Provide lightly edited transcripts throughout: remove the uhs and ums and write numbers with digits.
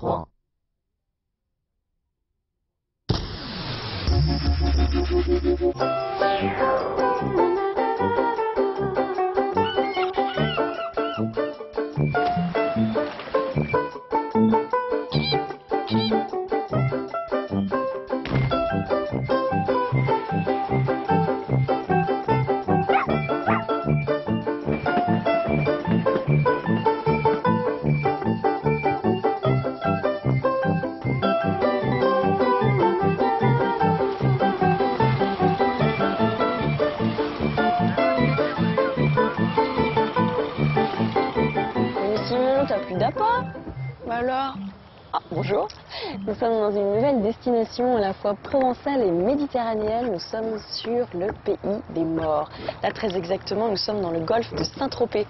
3. T'as plus d'appât? Bah alors? Ah, bonjour. Nous sommes dans une nouvelle destination à la fois provençale et méditerranéenne. Nous sommes sur le pays des morts. Là, très exactement, nous sommes dans le golfe de Saint-Tropez.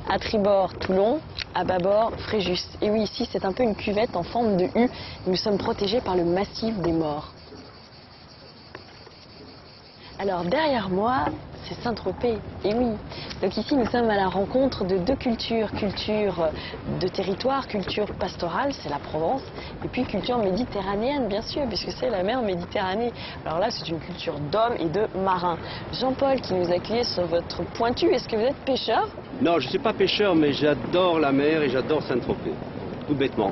À tribord, Toulon, à bâbord, Fréjus. Et oui, ici, c'est un peu une cuvette en forme de U. Nous sommes protégés par le massif des morts. Alors, derrière moi, c'est Saint-Tropez, et oui. Donc ici, nous sommes à la rencontre de deux cultures. Culture de territoire, culture pastorale, c'est la Provence, et puis culture méditerranéenne, bien sûr, puisque c'est la mer Méditerranée. Alors là, c'est une culture d'hommes et de marins. Jean-Paul, qui nous accueille sur votre pointu, est-ce que vous êtes pêcheur? Non, je ne suis pas pêcheur, mais j'adore la mer et j'adore Saint-Tropez, tout bêtement.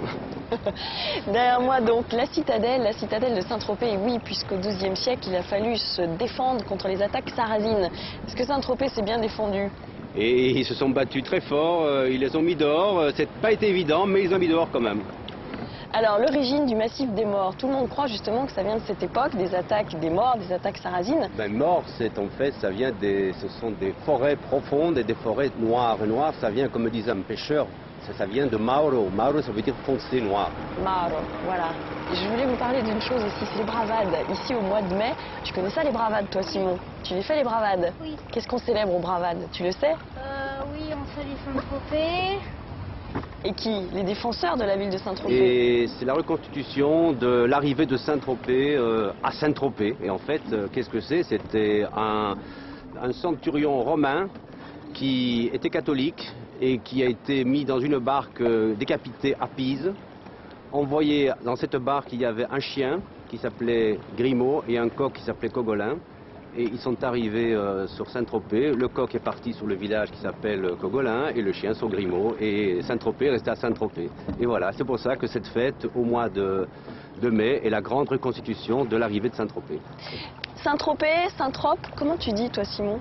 Derrière moi, donc, la citadelle de Saint-Tropez. Et oui, puisqu'au XIIe siècle, il a fallu se défendre contre les attaques sarrasines. Est-ce que Saint-Tropez s'est bien défendu? Et ils se sont battus très fort, ils les ont mis dehors. C'est pas été évident, mais ils ont mis dehors quand même. Alors, l'origine du massif des morts, tout le monde croit justement que ça vient de cette époque, des attaques des morts, des attaques sarrasines. Ben, mort, c'est en fait, ça vient ce sont des forêts profondes et des forêts noires. Et noires, ça vient, comme disait un pêcheur, ça vient de Mauro. Mauro, ça veut dire foncé, noir. Mauro, voilà. Et je voulais vous parler d'une chose aussi, c'est les bravades. Ici, au mois de mai, tu connais ça, les bravades, toi, Simon? Tu les fais, les bravades? Oui. Qu'est-ce qu'on célèbre aux bravades? Tu le sais? Oui, on salue Saint-Tropez. Et qui? Les défenseurs de la ville de Saint-Tropez. Et c'est la reconstitution de l'arrivée de Saint-Tropez à Saint-Tropez. Et en fait, qu'est-ce que c'est? C'était un centurion romain qui était catholique et qui a été mis dans une barque décapitée à Pise. On voyait dans cette barque, il y avait un chien qui s'appelait Grimaud et un coq qui s'appelait Cogolin. Et ils sont arrivés sur Saint-Tropez. Le coq est parti sur le village qui s'appelle Cogolin et le chien sur Grimaud. Et Saint-Tropez restait à Saint-Tropez. Et voilà, c'est pour ça que cette fête, au mois de mai, est la grande reconstitution de l'arrivée de Saint-Tropez. Saint-Tropez, Saint-Trope, comment tu dis, toi, Simon?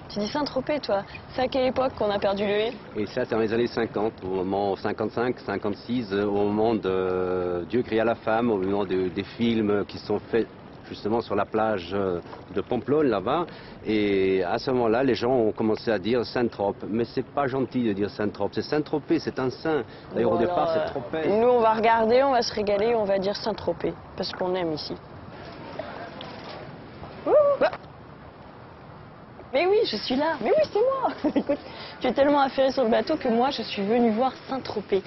Tu dis Saint-Tropez, toi. C'est à quelle époque qu'on a perdu le E? Et ça, c'est dans les années 50, au moment 55, 56, au moment de Dieu cria la femme, au moment des films qui sont faits justement sur la plage de Pamplonne, là-bas. Et à ce moment-là, les gens ont commencé à dire Saint-Trope. Mais c'est pas gentil de dire Saint-Trope. C'est Saint-Tropez, c'est un saint. D'ailleurs, au départ, c'est Tropez. Nous, on va regarder, on va se régaler, on va dire Saint-Tropez. Parce qu'on aime ici. Mais oui, je suis là. Mais oui, c'est moi. Écoute, tu es tellement affairé sur le bateau que moi, je suis venue voir Saint-Tropez.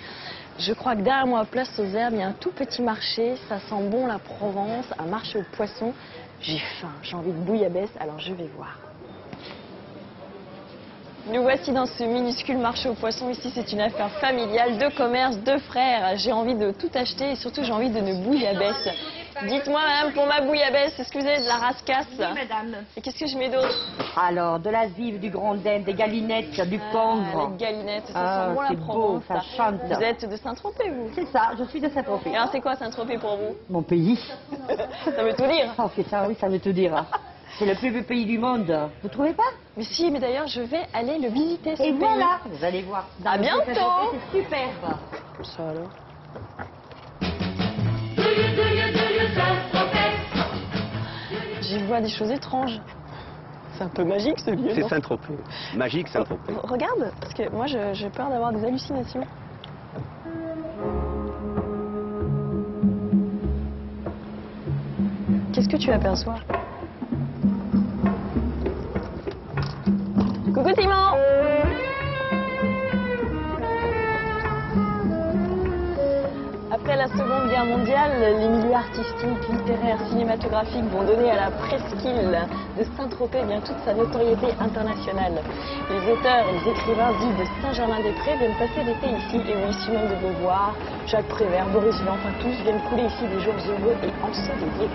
Je crois que derrière moi, place aux Herbes, il y a un tout petit marché. Ça sent bon la Provence, un marché aux poissons. J'ai faim, j'ai envie de bouillabaisse, alors je vais voir. Nous voici dans ce minuscule marché aux poissons. Ici, c'est une affaire familiale, deux commerces, deux frères. J'ai envie de tout acheter et surtout, j'ai envie d'une bouillabaisse. Dites-moi, madame, pour ma bouillabaisse, est-ce que vous avez de la rascasse? Oui, madame. Et qu'est-ce que je mets d'autre? Alors, de la zive, du grand dinde, des galinettes, du congre. Les galinettes, ça sent bon la c'est Provence. beau, ça chante. Vous êtes de Saint-Tropez, vous? C'est ça, je suis de Saint-Tropez. Et alors, c'est quoi Saint-Tropez pour vous? Mon pays. Ça veut tout dire. Oh, c'est ça, oui, ça veut tout dire. C'est le plus beau pays du monde. Vous trouvez pas? Mais si, mais d'ailleurs, je vais aller le visiter, ce Et pays. voilà, vous allez voir. À bientôt. Saint-Tropez, c'est superbe. Ça alors? J'y vois des choses étranges. C'est un peu magique, ce lieu, C'est non? Saint-Tropez. Magique Saint-Tropez. Regarde, parce que moi, j'ai peur d'avoir des hallucinations. Qu'est-ce que tu aperçois? Coucou Simon! Après la Seconde Guerre mondiale, les milieux artistiques, littéraires, cinématographiques vont donner à la presqu'île de Saint-Tropez bien toute sa notoriété internationale. Les auteurs et les écrivains dits de Saint-Germain-des-Prés viennent passer l'été ici, et oui, Simone de Beauvoir, Jacques Prévert, Boris Vian, enfin tous viennent couler ici des jours heureux et ensoleillés.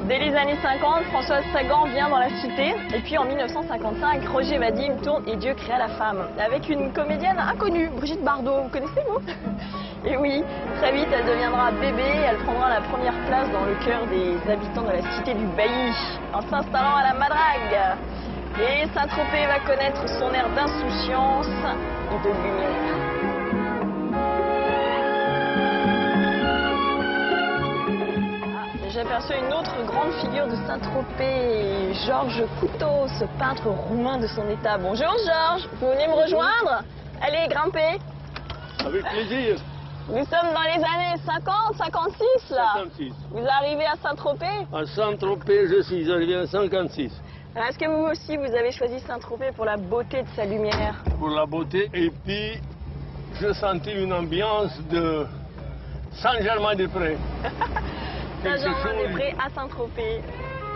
Dès les années 50, Françoise Sagan vient dans la cité. Et puis en 1955, Roger Vadim tourne Et Dieu créa la femme. Avec une comédienne inconnue, Brigitte Bardot. Vous connaissez, vous? Et oui, très vite, elle deviendra bébé. Elle prendra la première place dans le cœur des habitants de la cité du Bailly, en s'installant à la Madrague. Et Saint-Tropez va connaître son air d'insouciance et de lumière. J'ai aperçu une autre grande figure de Saint-Tropez, Georges Couteau, ce peintre roumain de son état. Bonjour Georges, vous venez me rejoindre? Allez, grimpez. Avec plaisir. Nous sommes dans les années 50, 56 là. 56. Vous arrivez à Saint-Tropez? À Saint-Tropez, je suis arrivé à 56. Est-ce que vous aussi, vous avez choisi Saint-Tropez pour la beauté de sa lumière? Pour la beauté, et puis je sentais une ambiance de Saint-Germain-des-Prés. Saint-Germain-des-Prés à Saint-Tropez.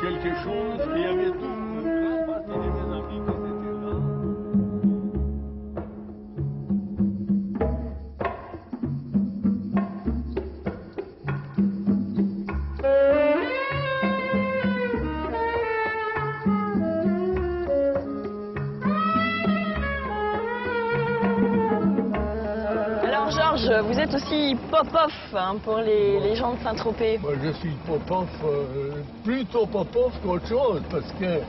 Quelque chose, il y avait tout, une grande partie de mes amis qui étaient là. Georges, vous êtes aussi pop-off hein, pour les gens de Saint-Tropez. Moi, je suis pop-off, plutôt pop-off qu'autre chose, parce que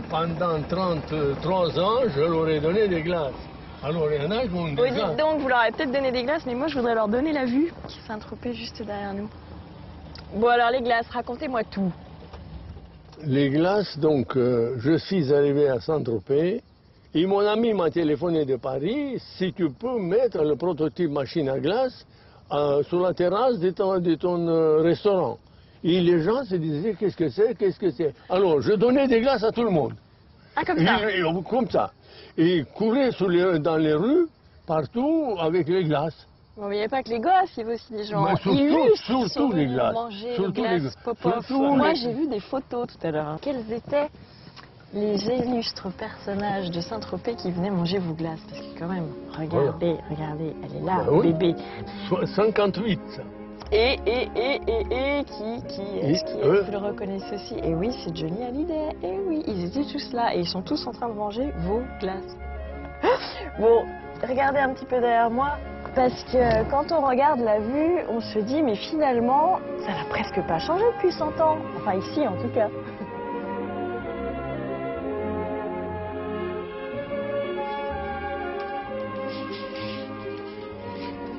pendant 33 ans, je leur ai donné des glaces. Alors, il y en a qui vont Oui, dites donc, vous leur avez peut-être donné des glaces, mais moi, je voudrais leur donner la vue, qui est Saint-Tropez juste derrière nous. Bon, alors, les glaces, racontez-moi tout. Les glaces, donc, je suis arrivé à Saint-Tropez. Et mon ami m'a téléphoné de Paris, si tu peux mettre le prototype machine à glace sur la terrasse de ton restaurant. Et les gens se disaient, qu'est-ce que c'est, qu'est-ce que c'est. Alors, je donnais des glaces à tout le monde. Ah, comme ça? Comme ça. Et ils couraient dans les rues, partout, avec les glaces. Bon, mais il n'y a pas que les gosses, il y avait aussi des gens surtout les glaces. Surtout les glaces pop-off. Moi, j'ai vu des photos tout à l'heure. Quels étaient les illustres personnages de Saint-Tropez qui venaient manger vos glaces? Parce que quand même, regardez, regardez, elle est là, oui. bébé. 58, ça. Et qui est-ce que vous le reconnaissez aussi? Et oui, c'est Johnny Hallyday. Et oui, ils étaient tous là et ils sont tous en train de manger vos glaces. Bon, regardez un petit peu derrière moi, parce que quand on regarde la vue, on se dit, mais finalement, ça n'a presque pas changé depuis 100 ans. Enfin, ici, en tout cas.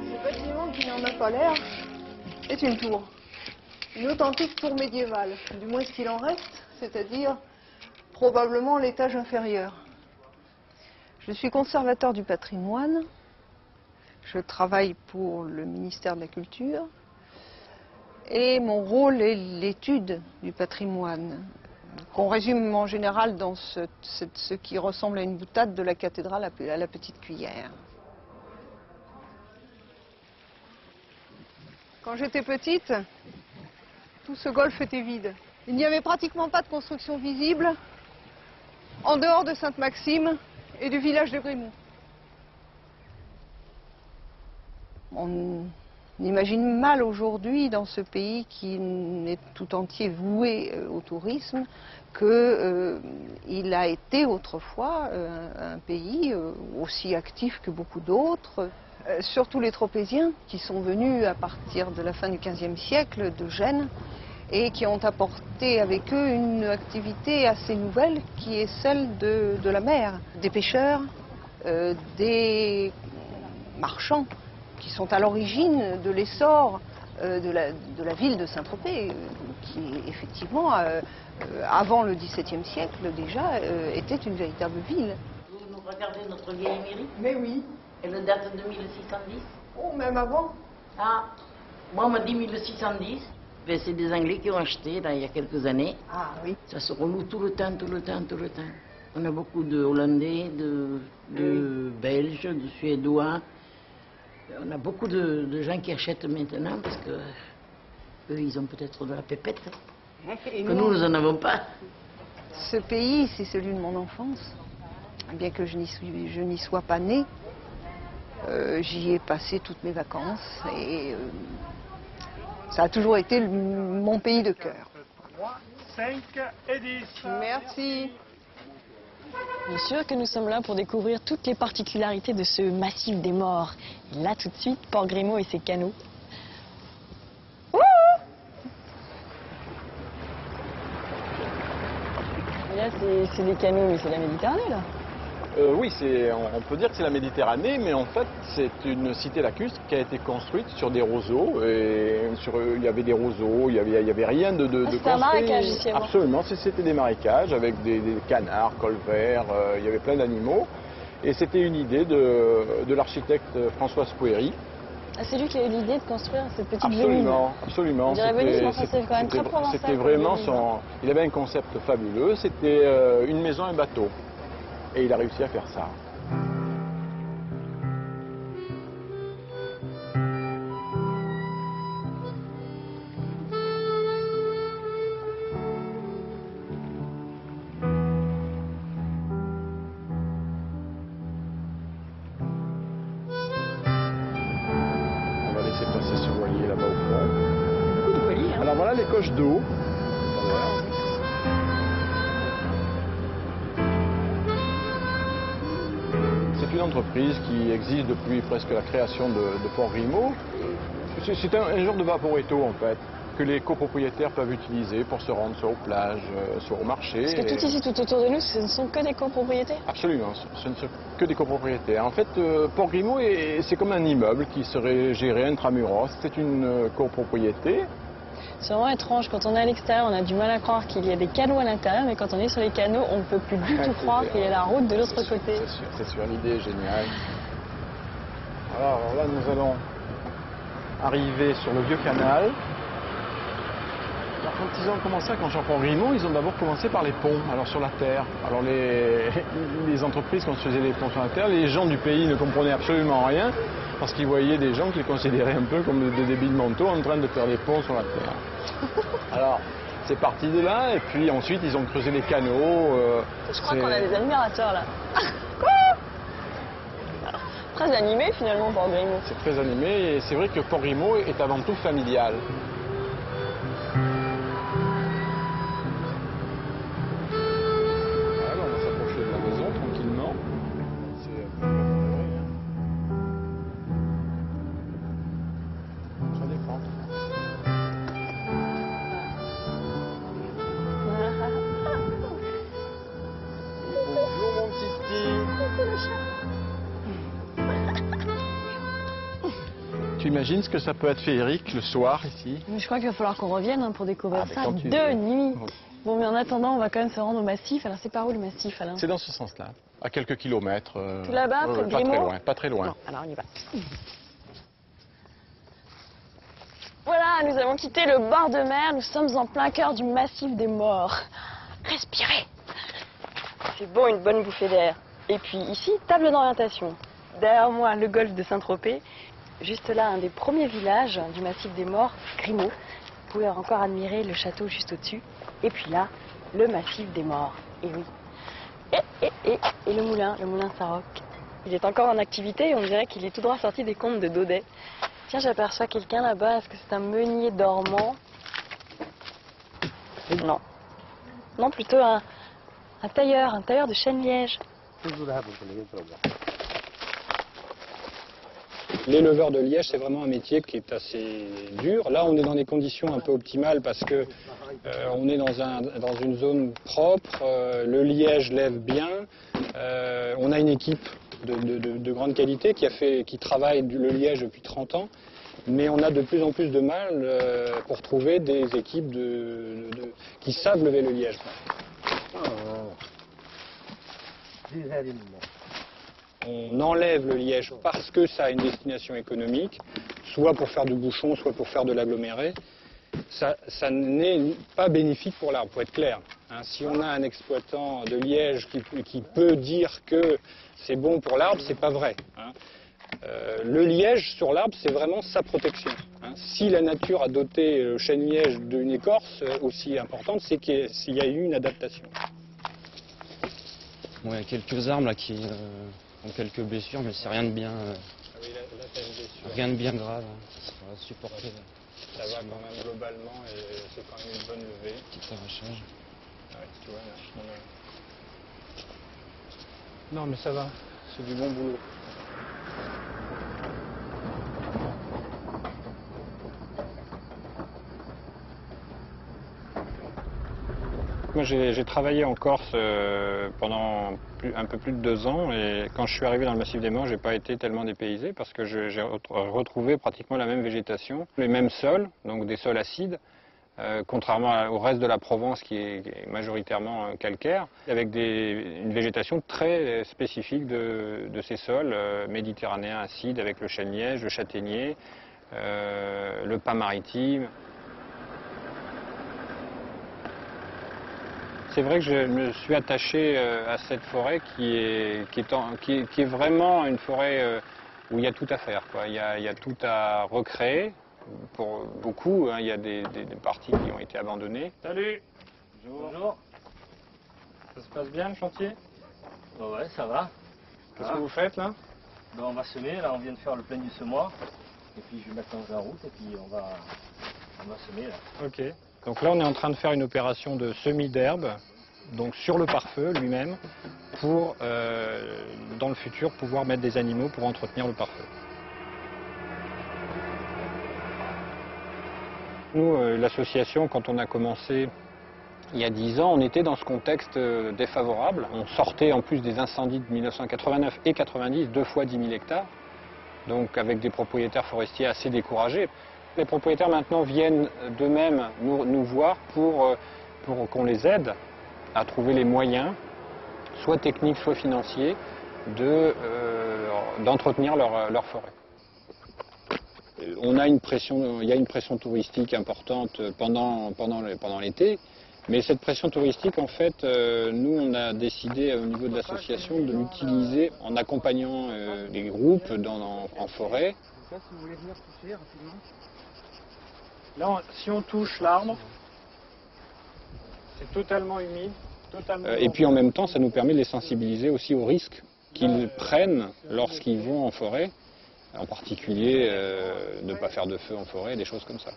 Ce bâtiment qui n'en a pas l'air est une tour. Une authentique tour médiévale, du moins ce qu'il en reste, c'est-à-dire probablement l'étage inférieur. Je suis conservateur du patrimoine, je travaille pour le ministère de la Culture et mon rôle est l'étude du patrimoine, qu'on résume en général dans ce qui ressemble à une boutade de la cathédrale à la petite cuillère. Quand j'étais petite, tout ce golfe était vide. Il n'y avait pratiquement pas de construction visible en dehors de Sainte-Maxime et du village de Grimont. On imagine mal aujourd'hui, dans ce pays qui est tout entier voué au tourisme, qu'il a été autrefois un pays aussi actif que beaucoup d'autres. Surtout les Tropéziens, qui sont venus à partir de la fin du XVe siècle de Gênes et qui ont apporté avec eux une activité assez nouvelle qui est celle de la mer. Des pêcheurs, des marchands qui sont à l'origine de l'essor de la ville de Saint-Tropez, qui effectivement, avant le XVIIe siècle déjà, était une véritable ville. Vous nous regardez notre vieille mairie? Mais oui. Elle date de 1610. Oh, même avant. Ah, moi on m'a dit 1610. Ben, c'est des Anglais qui ont acheté là, il y a quelques années. Ah oui. Ça se renoue tout le temps, tout le temps, tout le temps. On a beaucoup de Hollandais, de Belges, de Suédois. On a beaucoup de gens qui achètent maintenant parce que eux, ils ont peut-être de la pépette que nous n'en avons pas. Ce pays, c'est celui de mon enfance. Bien que je n'y sois pas née, j'y ai passé toutes mes vacances et ça a toujours été mon pays de cœur. 5 et 10. Merci. Bien sûr que nous sommes là pour découvrir toutes les particularités de ce massif des morts. Et là, tout de suite, Port Grimaud et ses canaux. Wouhou! Et là, c'est des canaux, mais c'est la Méditerranée, là. Oui, on peut dire que c'est la Méditerranée, mais en fait, c'est une cité lacustre qui a été construite sur des roseaux. Et il y avait des roseaux, il y avait rien de c'était un marécage ici avant. Absolument, c'était des marécages avec des canards, colverts, il y avait plein d'animaux. Et c'était une idée de l'architecte Françoise Pouéry. Ah, c'est lui qui a eu l'idée de construire cette petite Venise. Absolument, absolument. On dirait Venise, mais enfin, c'est quand même très provençal. C'était vraiment il avait un concept fabuleux, c'était une maison, un bateau. Et il a réussi à faire ça. On va laisser passer ce voilier là-bas au fond. Beaucoup de voiliers, hein. Alors voilà les coches d'eau. C'est une entreprise qui existe depuis presque la création de Port Grimaud. C'est un genre de vaporetto en fait, que les copropriétaires peuvent utiliser pour se rendre soit aux plages, soit au marché. Parce que tout ici, tout autour de nous, ce ne sont que des copropriétés. Absolument, ce ne sont que des copropriétaires. En fait, Port Grimaud, c'est comme un immeuble qui serait géré intramuros. C'est une copropriété. C'est vraiment étrange. Quand on est à l'extérieur, on a du mal à croire qu'il y a des canaux à l'intérieur, mais quand on est sur les canaux, on ne peut plus du tout croire qu'il y a la route de l'autre côté. C'est sûr, l'idée est géniale. Alors là, nous allons arriver sur le vieux canal. Alors, quand ils ont commencé à construire Port Grimaud, ils ont d'abord commencé par les ponts, alors sur la terre. Alors les entreprises construisaient les ponts sur la terre, les gens du pays ne comprenaient absolument rien, parce qu'ils voyaient des gens qu'ils considéraient un peu comme des débiles mentaux en train de faire des ponts sur la terre. Alors, c'est parti de là, et puis ensuite ils ont creusé les canaux. Je crois qu'on a des admirateurs là. Très animé finalement Port Grimaud. C'est très animé, et c'est vrai que Port Grimaud est avant tout familial. Voilà, on va s'approcher de la maison tranquillement. Ça dépend. Bonjour mon titi. Tu imagines ce que ça peut être féerique le soir ici? Mais je crois qu'il va falloir qu'on revienne pour découvrir ça quand tu de veux. nuit. Bon, mais en attendant, on va quand même se rendre au massif. Alors, c'est par où le massif, Alain? C'est dans ce sens-là, à quelques kilomètres. Tout là-bas, près de pas très Grimaud? loin, pas très loin. Non, alors on y va. Voilà, nous avons quitté le bord de mer. Nous sommes en plein cœur du massif des morts. Respirez. C'est beau, une bonne bouffée d'air. Et puis ici, table d'orientation. Derrière moi, le golfe de Saint-Tropez. Juste là, un des premiers villages du massif des morts, Grimaud. Vous pouvez encore admirer le château juste au-dessus. Et puis là, le massif des morts. Et oui. Et le moulin de Saint-Roch. Il est encore en activité et on dirait qu'il est tout droit sorti des contes de Daudet. Tiens, j'aperçois quelqu'un là-bas. Est-ce que c'est un meunier dormant? Non. Non, plutôt un tailleur de chêne-liège. L'éleveur de liège, c'est vraiment un métier qui est assez dur. Là, on est dans des conditions un peu optimales parce que on est dans une zone propre, le liège lève bien, on a une équipe de grande qualité qui travaille le liège depuis 30 ans, mais on a de plus en plus de mal pour trouver des équipes qui savent lever le liège. On enlève le liège parce que ça a une destination économique, soit pour faire du bouchon, soit pour faire de l'aggloméré. Ça n'est pas bénéfique pour l'arbre, pour être clair. Hein, si on a un exploitant de liège qui peut dire que c'est bon pour l'arbre, c'est pas vrai. Hein. Le liège sur l'arbre, c'est vraiment sa protection. Hein. Si la nature a doté le chêne-liège d'une écorce aussi importante, c'est qu'il y a eu une adaptation. Bon, il y a quelques arbres là qui ont quelques blessures, mais c'est rien de bien, Ah oui, là, t'as une blessure. rien de bien grave. Hein. Ça va supporter. Ça va quand même globalement et c'est quand même une bonne levée. Petit arrachage. Ouais, tu vois, là, non, mais ça va, c'est du bon boulot. Moi, j'ai travaillé en Corse pendant un peu plus de 2 ans et quand je suis arrivé dans le massif des Morts, j'ai pas été tellement dépaysé parce que j'ai retrouvé pratiquement la même végétation, les mêmes sols, donc des sols acides, contrairement au reste de la Provence qui est majoritairement calcaire, avec une végétation très spécifique de ces sols méditerranéens acides avec le chêne-liège, le châtaignier, le pin maritime. C'est vrai que je me suis attaché à cette forêt qui est vraiment une forêt où il y a tout à faire, quoi. Il y a tout à recréer. Pour beaucoup, hein, il y a des parties qui ont été abandonnées. Salut. Bonjour. Ça se passe bien le chantier? Ouais, ça va. Qu'est-ce que vous faites là? Ben, on va semer, là on vient de faire le plein du semoir. Et puis je vais mettre dans la route et puis on va semer là. Ok. Donc là on est en train de faire une opération de semis d'herbe, donc sur le pare-feu lui-même, pour dans le futur pouvoir mettre des animaux pour entretenir le pare-feu. Nous, l'association, quand on a commencé il y a 10 ans, on était dans ce contexte défavorable. On sortait en plus des incendies de 1989 et 90, 2 fois 10 000 hectares, donc avec des propriétaires forestiers assez découragés. Les propriétaires maintenant viennent d'eux-mêmes nous voir pour qu'on les aide à trouver les moyens, soit techniques, soit financiers, d'entretenir leur forêt. Il y a une pression touristique importante pendant l'été, mais cette pression touristique, en fait, nous, on a décidé au niveau de l'association de l'utiliser en accompagnant les groupes en forêt. Là, si on touche l'arbre, c'est totalement humide. Et puis en même temps, ça nous permet de les sensibiliser aussi aux risques qu'ils prennent lorsqu'ils vont en forêt. En particulier, ne pas faire de feu en forêt, des choses comme ça.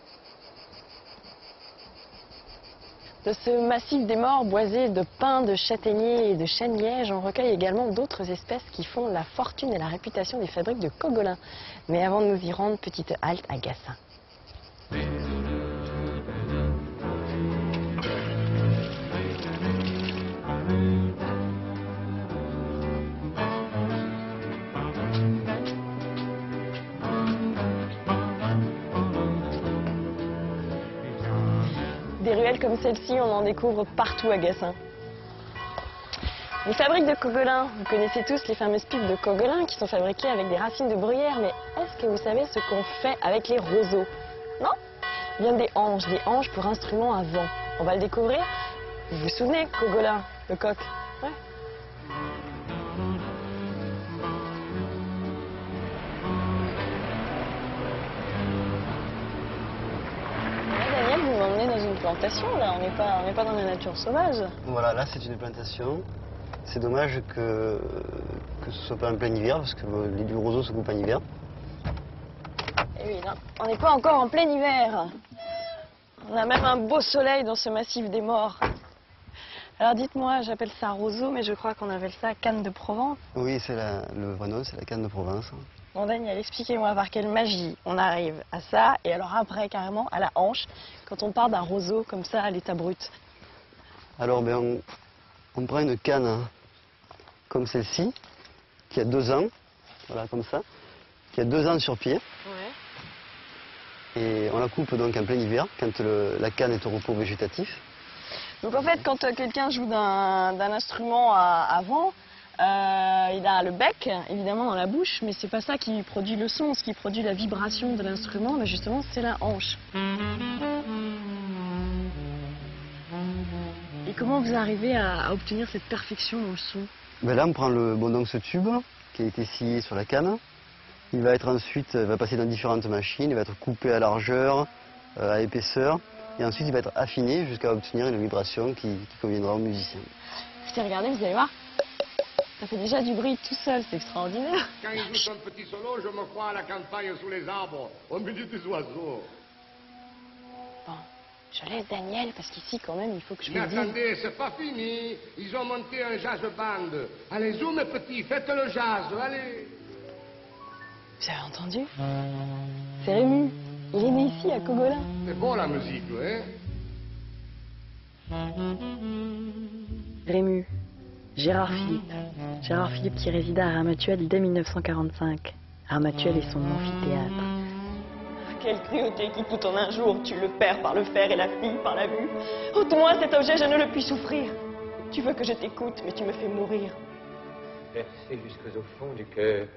De ce massif des Morts boisé de pins, de châtaigniers et de chêne-liège, on recueille également d'autres espèces qui font la fortune et la réputation des fabriques de Cogolin. Mais avant de nous y rendre, petite halte à Gassin. Des ruelles comme celle-ci, on en découvre partout à Gassin. Les fabriques de Cogolin, vous connaissez tous les fameuses pipes de Cogolin qui sont fabriquées avec des racines de bruyère, mais est-ce que vous savez ce qu'on fait avec les roseaux? Non? Bien des anges pour instruments à vent. On va le découvrir. Vous vous souvenez, Cogolin, le coq? Ouais. Daniel, vous m'emmenez dans une plantation, là, on n'est pas dans la nature sauvage. Voilà, là c'est une plantation. C'est dommage que ce soit pas en plein hiver, parce que les roseaux se coupent en hiver. Et oui, là, on n'est pas encore en plein hiver. On a même un beau soleil dans ce massif des Morts. Alors dites-moi, j'appelle ça roseau, mais je crois qu'on appelle ça canne de Provence. Oui, le vrai nom, c'est la canne de Provence. Bon Daniel, expliquez-moi par quelle magie on arrive à ça, et alors après carrément à la hanche, quand on part d'un roseau comme ça à l'état brut. Alors on prend une canne comme celle-ci, qui a 2 ans, voilà comme ça, qui a 2 ans sur pied. Ouais. Et on la coupe donc en plein hiver, quand la canne est au repos végétatif. Donc en fait, quand quelqu'un joue d'un instrument à vent, il a le bec, évidemment, dans la bouche, mais c'est pas ça qui produit le son. Ce qui produit la vibration de l'instrument, mais justement, c'est la hanche. Et comment vous arrivez à obtenir cette perfection dans le son? Ben là, on prend donc ce tube qui a été scié sur la canne, Il va être ensuite, va passer dans différentes machines, il va être coupé à largeur, à épaisseur, et ensuite il va être affiné jusqu'à obtenir une vibration qui conviendra aux musiciens. Écoutez, regardez, vous allez voir, ça fait déjà du bruit tout seul, c'est extraordinaire. Quand il joue son petit solo, je me crois à la campagne sous les arbres, au milieu des oiseaux. Bon, je laisse Daniel, parce qu'ici, quand même, il faut que je Mais vous dise... attendez, c'est pas fini. Ils ont monté un jazz band. Allez, zoom, mes petits, faites le jazz, allez. Vous avez entendu? C'est Rému. Il est né ici, à Cogolin. C'est bon, la musique, hein? Rému. Gérard Philippe. Gérard Philippe qui résida à Ramatuelle dès 1945. Ramatuelle est son amphithéâtre. Quelle cruauté qui tout en un jour tue le père par le fer et la fille par la vue. Ôte-moi cet objet, je ne le puis souffrir. Tu veux que je t'écoute, mais tu me fais mourir. Percé jusqu'au fond du cœur,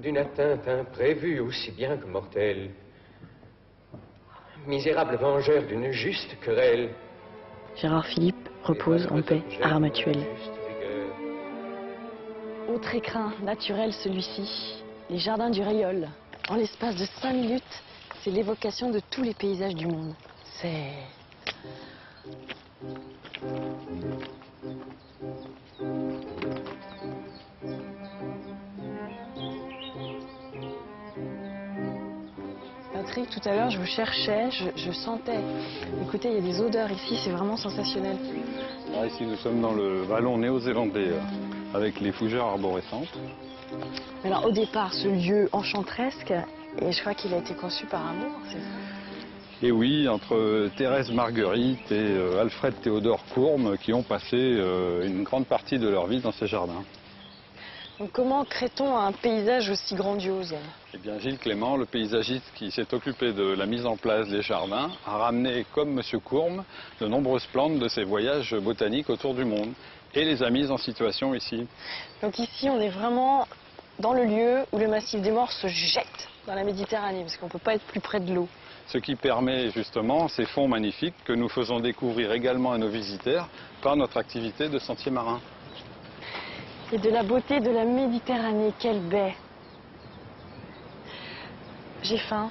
d'une atteinte imprévue aussi bien que mortelle. Misérable vengeur d'une juste querelle. Gérard Philippe repose en paix à Ramatuelle. Autre écrin naturel celui-ci, les jardins du Rayol. En l'espace de 5 minutes, c'est l'évocation de tous les paysages du monde. C'est... Patrick, tout à l'heure, je vous cherchais, je sentais. Écoutez, il y a des odeurs ici, c'est vraiment sensationnel. Alors ici, nous sommes dans le vallon néo-zélandais avec les fougères arborescentes. Alors, au départ, ce lieu enchanteresque, et je crois qu'il a été conçu par amour, c'est ça? Et oui, entre Thérèse Marguerite et Alfred Théodore Courme, qui ont passé une grande partie de leur vie dans ces jardins. Donc comment crée-t-on un paysage aussi grandiose? Eh bien, Gilles Clément, le paysagiste qui s'est occupé de la mise en place des jardins, a ramené, comme M. Courme, de nombreuses plantes de ses voyages botaniques autour du monde et les a mises en situation ici. Donc ici, on est vraiment dans le lieu où le massif des Morts se jette dans la Méditerranée, parce qu'on ne peut pas être plus près de l'eau. Ce qui permet justement ces fonds magnifiques que nous faisons découvrir également à nos visiteurs par notre activité de sentier marin. Et de la beauté de la Méditerranée, quelle baie! J'ai faim.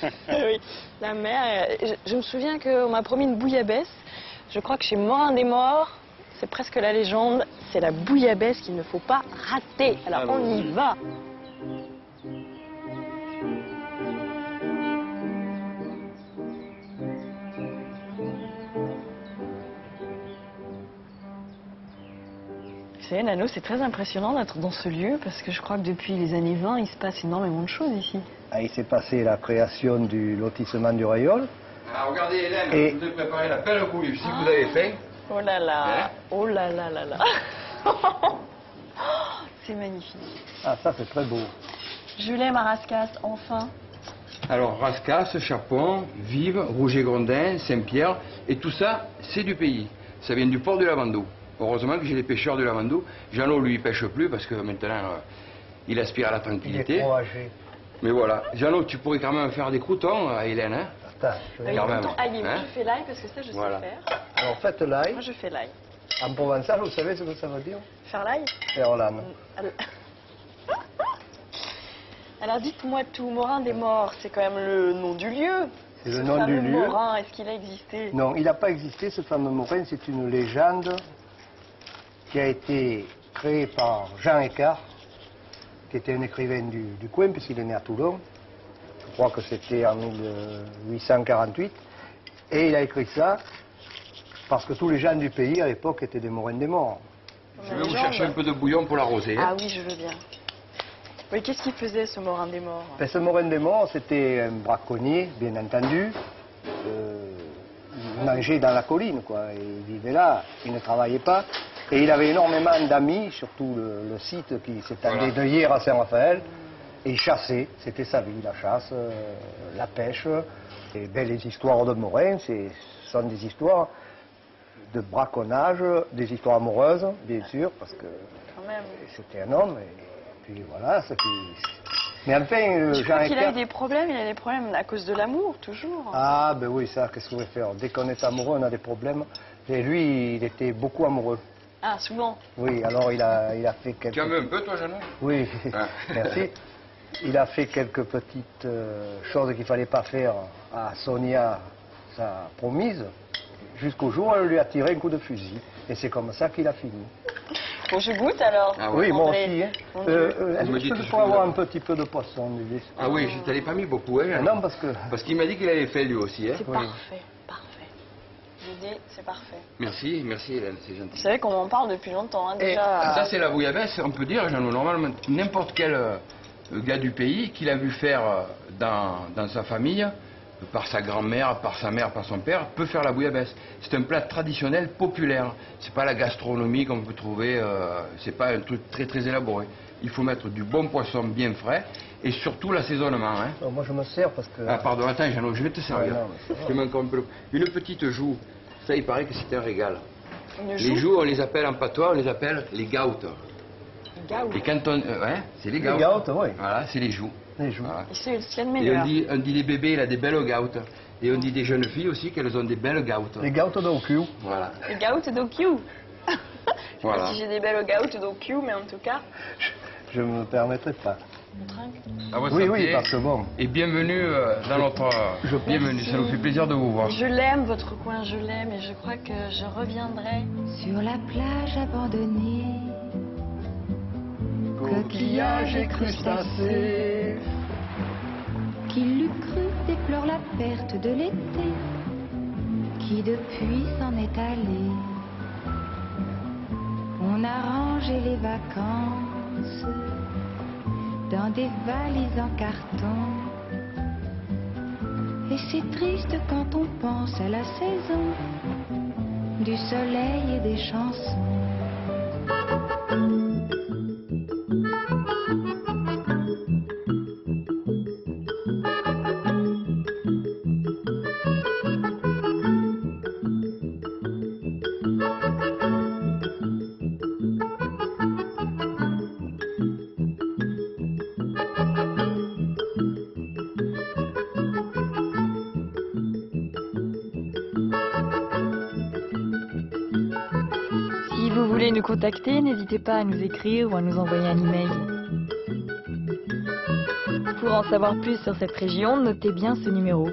Oui, la mer, je me souviens qu'on m'a promis une bouillabaisse. Je crois que chez Morin-des-Morts, c'est presque la légende, c'est la bouillabaisse qu'il ne faut pas rater. Alors on y va. Vous savez, Nano, c'est très impressionnant d'être dans ce lieu parce que je crois que depuis les années 20, il se passe énormément de choses ici. Ah, il s'est passé la création du lotissement du Rayol. Alors regardez Hélène, je vous ai préparé la pelle couille, si vous avez faim. Oh là là, hein? Oh là là là là. C'est magnifique. Ah, ça c'est très beau. Je l'aime à Rascasse, enfin. Alors Rascasse, Chapon, Vive, Rouget-Grondin, Saint-Pierre, et tout ça, c'est du pays. Ça vient du port de Lavandou. Heureusement que j'ai les pêcheurs de Lavandou. Jeannot, lui, il pêche plus parce que maintenant, il aspire à la tranquillité. Il est trop âgé. Mais voilà. Jeannot, tu pourrais quand même faire des croutons à Hélène, hein? Attends, je vais... Quand même. Aïe, moi je fais l'ail parce que ça, je sais faire. Alors faites l'ail. Moi, je fais l'ail. En provençal, vous savez ce que ça veut dire? Faire l'ail? Faire l'âne. Alors dites-moi tout, Morin-des-Morts, c'est quand même le nom du lieu. C'est le nom du lieu. Morin, est-ce qu'il a existé? Non, il n'a pas existé, ce fameux Morin, c'est une légende qui a été créée par Jean Écart, qui était un écrivain du coin, puisqu'il est né à Toulon. Je crois que c'était en 1848. Et il a écrit ça parce que tous les gens du pays, à l'époque, étaient des Morins des Morts. Je vais vous chercher un peu de bouillon pour l'arroser. Ah oui, je veux bien. Oui, qu'est-ce qu'il faisait, ce Morin des Morts? Ben, ce Morin des Morts, c'était un braconnier, bien entendu. Il mangeait dans la colline, quoi. Il vivait là, il ne travaillait pas. Et il avait énormément d'amis, surtout le site qui s'étendait de hier à Saint-Raphaël. Et il chassait, c'était sa vie, la chasse, la pêche. Et ben, les histoires de Morin, ce sont des histoires de braconnage, des histoires amoureuses, bien sûr, parce que c'était un homme. Et puis voilà, ce qui... Mais enfin, je crois qu'il a eu des problèmes, il a des problèmes à cause de l'amour, toujours. Ah, ben oui, ça, qu'est-ce qu'on va faire? Dès qu'on est amoureux, on a des problèmes. Et lui, il était beaucoup amoureux. Ah, souvent. Oui, alors il a fait quelques... Tu en veux un peu, toi, Jeannot? Oui, Ah. merci. Il a fait quelques petites choses qu'il ne fallait pas faire à Sonia, sa promise, jusqu'au jour où elle lui a tiré un coup de fusil. Et c'est comme ça qu'il a fini. Bon, je goûte alors. Ah oui, moi André. aussi. Hein. Mon Dieu. Est-ce que je peux avoir un petit peu de poisson, Lily? Ah oui, je t'en ai pas mis beaucoup, hein? Non, parce que... Parce qu'il m'a dit qu'il avait fait lui aussi, hein? C'est parfait, parfait. L'idée, c'est parfait. Merci, merci Hélène, c'est gentil. Vous savez qu'on en parle depuis longtemps, hein, Et déjà. ça, c'est la bouillabaisse, on peut dire, Jeannot, normalement, n'importe quel gars du pays qui l'a vu faire dans sa famille, par sa grand-mère, par sa mère, par son père, peut faire la bouillabaisse. C'est un plat traditionnel, populaire. C'est pas la gastronomie qu'on peut trouver, c'est pas un truc très très élaboré. Il faut mettre du bon poisson bien frais et surtout l'assaisonnement. Hein. Non, moi je me sers parce que... Ah pardon, attends Jeannot, je vais te servir. Ouais, non, Je te mets encore un peu. Une petite joue, ça il paraît que c'est un régal. Une Les joues, on les appelle en patois, on les appelle les gautes. Gaout. Et quand on... ouais, c'est les gautes. Les gautes, oui. Voilà, c'est les joues. Les joues. Voilà. C'est ce qu'il y a de Et meilleur. on dit les bébés, il a des belles gautes. Et on dit des jeunes filles aussi qu'elles ont des belles gautes. Les gautes d'Oku. Voilà. Les gaout d'Oku. Je sais Voilà. pas si j'ai des belles gaout d'Oku, mais en tout cas. Je ne me permettrai pas. On trinque. À votre Oui, santé. oui, parce que bon... Et bienvenue dans notre... bienvenue, ça nous fait plaisir de vous voir. Je l'aime, votre coin, je l'aime, et je crois que je reviendrai. Sur la plage abandonnée, Coquillages et crustacés. qui l'eût cru déplore la perte de l'été, qui depuis s'en est allé. On a rangé les vacances dans des valises en carton. Et c'est triste quand on pense à la saison du soleil et des chansons. Si vous voulez nous contacter, n'hésitez pas à nous écrire ou à nous envoyer un email. Pour en savoir plus sur cette région, notez bien ce numéro.